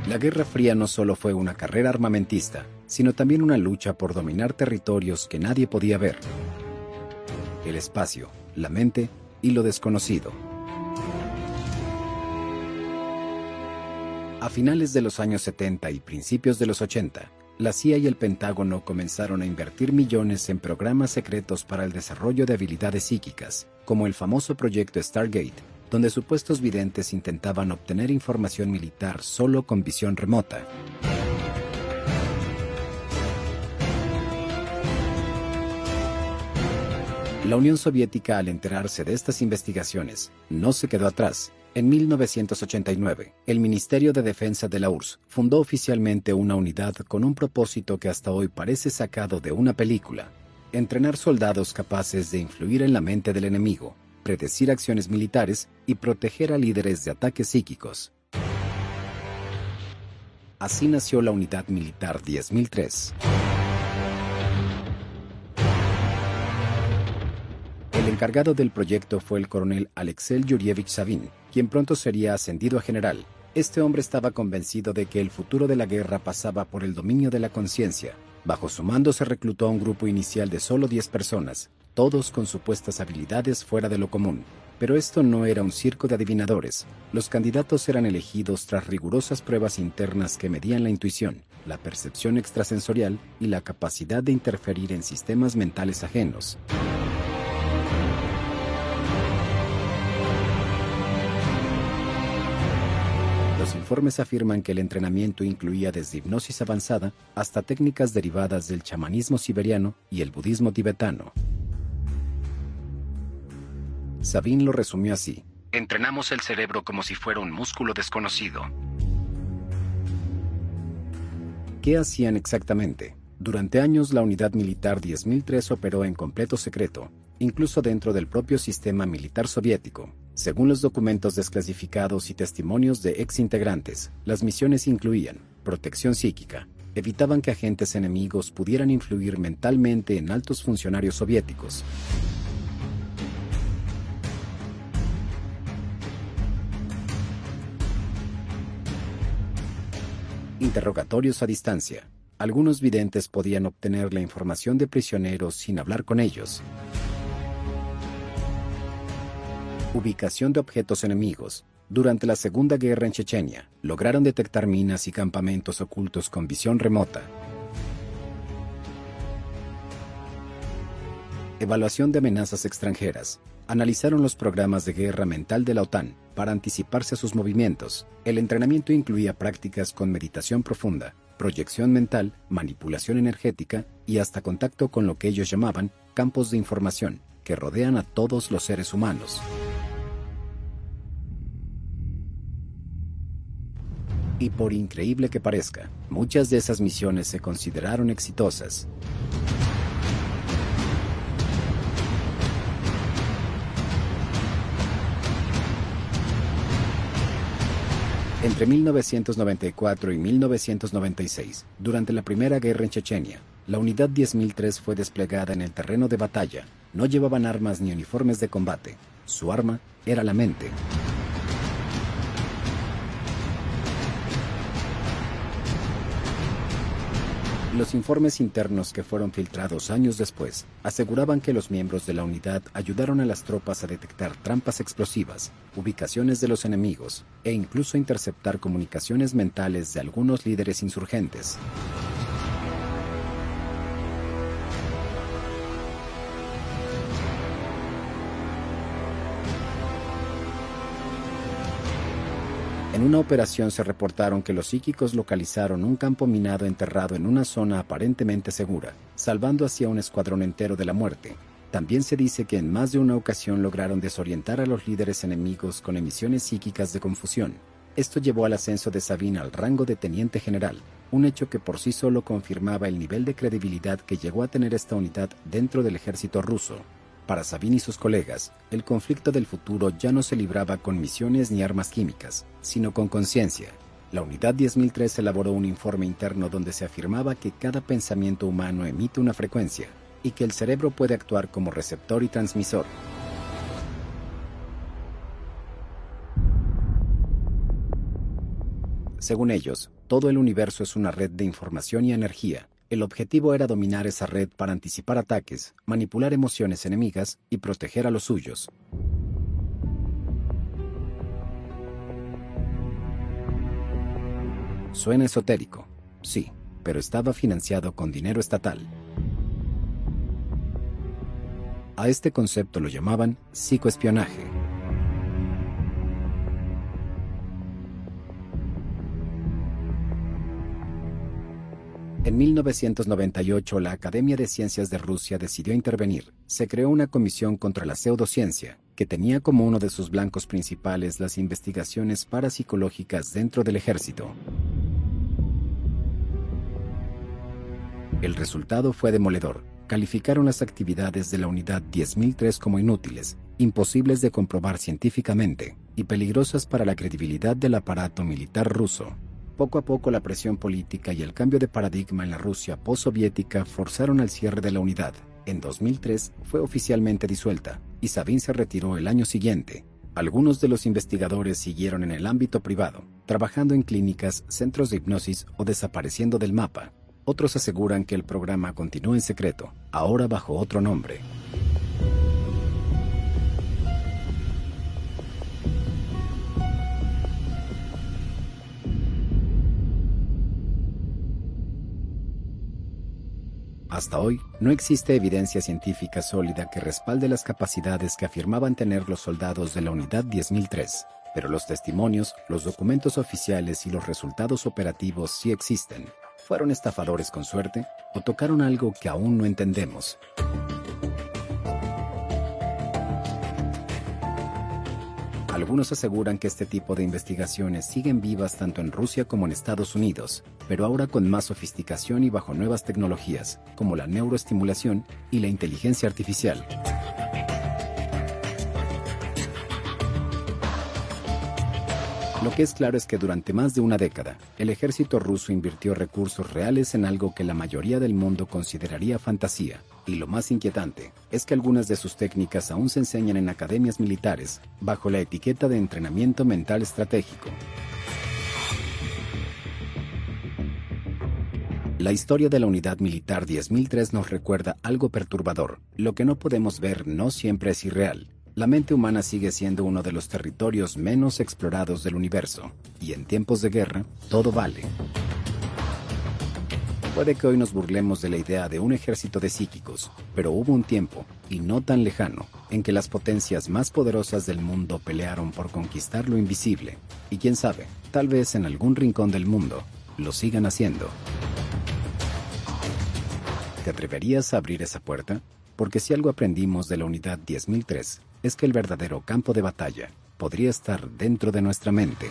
La Guerra Fría no solo fue una carrera armamentista, sino también una lucha por dominar territorios que nadie podía ver. El espacio, la mente y lo desconocido. A finales de los años 70 y principios de los 80, la CIA y el Pentágono comenzaron a invertir millones en programas secretos para el desarrollo de habilidades psíquicas, como el famoso proyecto Stargate, donde supuestos videntes intentaban obtener información militar solo con visión remota. La Unión Soviética, al enterarse de estas investigaciones, no se quedó atrás. En 1989, el Ministerio de Defensa de la URSS fundó oficialmente una unidad con un propósito que hasta hoy parece sacado de una película: entrenar soldados capaces de influir en la mente del enemigo, predecir acciones militares y proteger a líderes de ataques psíquicos. Así nació la Unidad Militar 10003. El encargado del proyecto fue el coronel Alexei Yurievich Savin, quien pronto sería ascendido a general. Este hombre estaba convencido de que el futuro de la guerra pasaba por el dominio de la conciencia. Bajo su mando se reclutó a un grupo inicial de solo 10 personas, todos con supuestas habilidades fuera de lo común. Pero esto no era un circo de adivinadores. Los candidatos eran elegidos tras rigurosas pruebas internas que medían la intuición, la percepción extrasensorial y la capacidad de interferir en sistemas mentales ajenos. Los informes afirman que el entrenamiento incluía desde hipnosis avanzada hasta técnicas derivadas del chamanismo siberiano y el budismo tibetano. Savin lo resumió así: entrenamos el cerebro como si fuera un músculo desconocido. ¿Qué hacían exactamente? Durante años la Unidad Militar 10003 operó en completo secreto, incluso dentro del propio sistema militar soviético. Según los documentos desclasificados y testimonios de exintegrantes, las misiones incluían protección psíquica, evitaban que agentes enemigos pudieran influir mentalmente en altos funcionarios soviéticos. Interrogatorios a distancia. Algunos videntes podían obtener la información de prisioneros sin hablar con ellos. Ubicación de objetos enemigos. Durante la Segunda Guerra en Chechenia, lograron detectar minas y campamentos ocultos con visión remota. Evaluación de amenazas extranjeras. Analizaron los programas de guerra mental de la OTAN para anticiparse a sus movimientos. El entrenamiento incluía prácticas con meditación profunda, proyección mental, manipulación energética y hasta contacto con lo que ellos llamaban campos de información, que rodean a todos los seres humanos. Y por increíble que parezca, muchas de esas misiones se consideraron exitosas. Entre 1994 y 1996, durante la Primera Guerra en Chechenia, la Unidad 10003 fue desplegada en el terreno de batalla. No llevaban armas ni uniformes de combate. Su arma era la mente. Los informes internos que fueron filtrados años después aseguraban que los miembros de la unidad ayudaron a las tropas a detectar trampas explosivas, ubicaciones de los enemigos e incluso interceptar comunicaciones mentales de algunos líderes insurgentes. En una operación se reportaron que los psíquicos localizaron un campo minado enterrado en una zona aparentemente segura, salvando así a un escuadrón entero de la muerte. También se dice que en más de una ocasión lograron desorientar a los líderes enemigos con emisiones psíquicas de confusión. Esto llevó al ascenso de Savin al rango de teniente general, un hecho que por sí solo confirmaba el nivel de credibilidad que llegó a tener esta unidad dentro del ejército ruso. Para Savin y sus colegas, el conflicto del futuro ya no se libraba con misiones ni armas químicas, sino con conciencia. La Unidad 10003 elaboró un informe interno donde se afirmaba que cada pensamiento humano emite una frecuencia, y que el cerebro puede actuar como receptor y transmisor. Según ellos, todo el universo es una red de información y energía. El objetivo era dominar esa red para anticipar ataques, manipular emociones enemigas y proteger a los suyos. Suena esotérico, sí, pero estaba financiado con dinero estatal. A este concepto lo llamaban psicoespionaje. En 1998, la Academia de Ciencias de Rusia decidió intervenir. Se creó una comisión contra la pseudociencia, que tenía como uno de sus blancos principales las investigaciones parapsicológicas dentro del ejército. El resultado fue demoledor. Calificaron las actividades de la Unidad 10003 como inútiles, imposibles de comprobar científicamente y peligrosas para la credibilidad del aparato militar ruso. Poco a poco la presión política y el cambio de paradigma en la Rusia postsoviética forzaron al cierre de la unidad. En 2003 fue oficialmente disuelta y Savin se retiró el año siguiente. Algunos de los investigadores siguieron en el ámbito privado, trabajando en clínicas, centros de hipnosis o desapareciendo del mapa. Otros aseguran que el programa continúa en secreto, ahora bajo otro nombre. Hasta hoy, no existe evidencia científica sólida que respalde las capacidades que afirmaban tener los soldados de la Unidad 10003, pero los testimonios, los documentos oficiales y los resultados operativos sí existen. ¿Fueron estafadores con suerte o tocaron algo que aún no entendemos? Algunos aseguran que este tipo de investigaciones siguen vivas tanto en Rusia como en Estados Unidos, pero ahora con más sofisticación y bajo nuevas tecnologías, como la neuroestimulación y la inteligencia artificial. Lo que es claro es que durante más de una década, el ejército ruso invirtió recursos reales en algo que la mayoría del mundo consideraría fantasía. Y lo más inquietante es que algunas de sus técnicas aún se enseñan en academias militares, bajo la etiqueta de entrenamiento mental estratégico. La historia de la Unidad Militar 10003 nos recuerda algo perturbador. Lo que no podemos ver no siempre es irreal. La mente humana sigue siendo uno de los territorios menos explorados del universo, y en tiempos de guerra, todo vale. Puede que hoy nos burlemos de la idea de un ejército de psíquicos, pero hubo un tiempo, y no tan lejano, en que las potencias más poderosas del mundo pelearon por conquistar lo invisible, y quién sabe, tal vez en algún rincón del mundo, lo sigan haciendo. ¿Te atreverías a abrir esa puerta? Porque si algo aprendimos de la Unidad 10003, es que el verdadero campo de batalla podría estar dentro de nuestra mente.